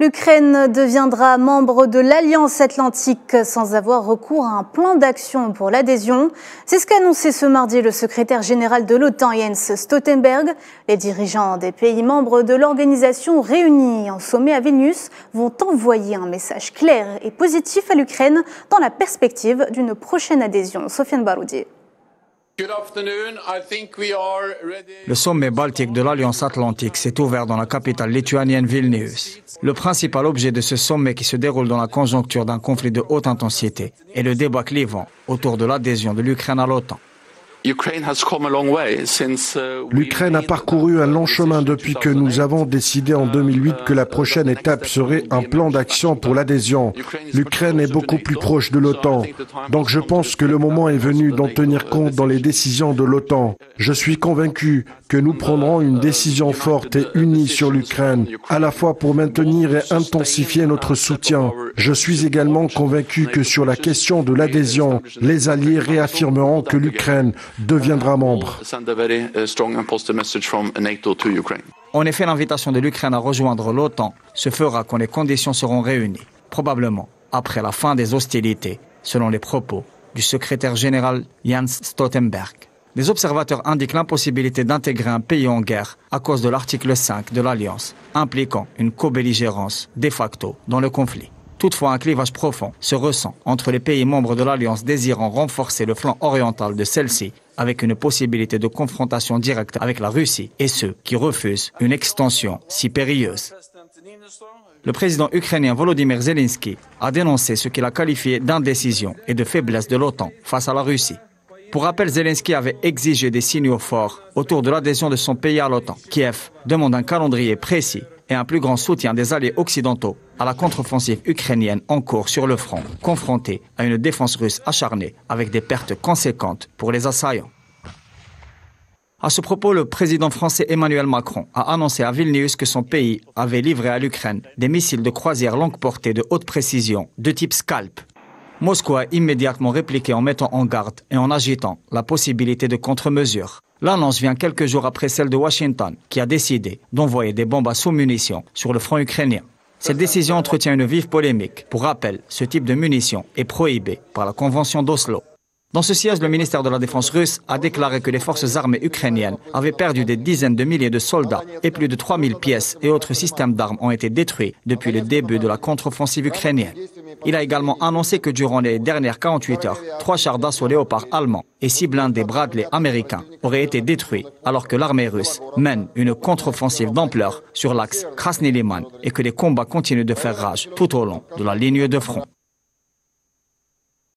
L'Ukraine deviendra membre de l'Alliance Atlantique sans avoir recours à un plan d'action pour l'adhésion. C'est ce qu'a annoncé ce mardi le secrétaire général de l'OTAN, Jens Stoltenberg. Les dirigeants des pays membres de l'organisation réunis en sommet à Vilnius vont envoyer un message clair et positif à l'Ukraine dans la perspective d'une prochaine adhésion. Sofiane Baroudi. Le sommet baltique de l'Alliance Atlantique s'est ouvert dans la capitale lituanienne Vilnius. Le principal objet de ce sommet, qui se déroule dans la conjoncture d'un conflit de haute intensité, est le débat clivant autour de l'adhésion de l'Ukraine à l'OTAN. L'Ukraine a parcouru un long chemin depuis que nous avons décidé en 2008 que la prochaine étape serait un plan d'action pour l'adhésion. L'Ukraine est beaucoup plus proche de l'OTAN. Donc je pense que le moment est venu d'en tenir compte dans les décisions de l'OTAN. Je suis convaincu que nous prendrons une décision forte et unie sur l'Ukraine, à la fois pour maintenir et intensifier notre soutien. Je suis également convaincu que sur la question de l'adhésion, les alliés réaffirmeront que l'Ukraine deviendra membre. En effet, l'invitation de l'Ukraine à rejoindre l'OTAN se fera quand les conditions seront réunies, probablement après la fin des hostilités, selon les propos du secrétaire général Jens Stoltenberg. Les observateurs indiquent l'impossibilité d'intégrer un pays en guerre à cause de l'article 5 de l'Alliance, impliquant une co-belligérance de facto dans le conflit. Toutefois, un clivage profond se ressent entre les pays membres de l'Alliance désirant renforcer le flanc oriental de celle-ci avec une possibilité de confrontation directe avec la Russie et ceux qui refusent une extension si périlleuse. Le président ukrainien Volodymyr Zelensky a dénoncé ce qu'il a qualifié d'indécision et de faiblesse de l'OTAN face à la Russie. Pour rappel, Zelensky avait exigé des signaux forts autour de l'adhésion de son pays à l'OTAN. Kiev demande un calendrier précis et un plus grand soutien des alliés occidentaux à la contre-offensive ukrainienne en cours sur le front, confrontée à une défense russe acharnée avec des pertes conséquentes pour les assaillants. À ce propos, le président français Emmanuel Macron a annoncé à Vilnius que son pays avait livré à l'Ukraine des missiles de croisière longue portée de haute précision de type Scalp. Moscou a immédiatement répliqué en mettant en garde et en agitant la possibilité de contre-mesures. L'annonce vient quelques jours après celle de Washington, qui a décidé d'envoyer des bombes à sous-munitions sur le front ukrainien. Cette décision entretient une vive polémique. Pour rappel, ce type de munitions est prohibé par la Convention d'Oslo. Dans ce siège, le ministère de la Défense russe a déclaré que les forces armées ukrainiennes avaient perdu des dizaines de milliers de soldats et plus de 3000 pièces et autres systèmes d'armes ont été détruits depuis le début de la contre-offensive ukrainienne. Il a également annoncé que durant les dernières 48 heures, 3 chars d'assaut Léopard allemands et 6 blindés Bradley américains auraient été détruits alors que l'armée russe mène une contre-offensive d'ampleur sur l'axe Krasny Liman et que les combats continuent de faire rage tout au long de la ligne de front.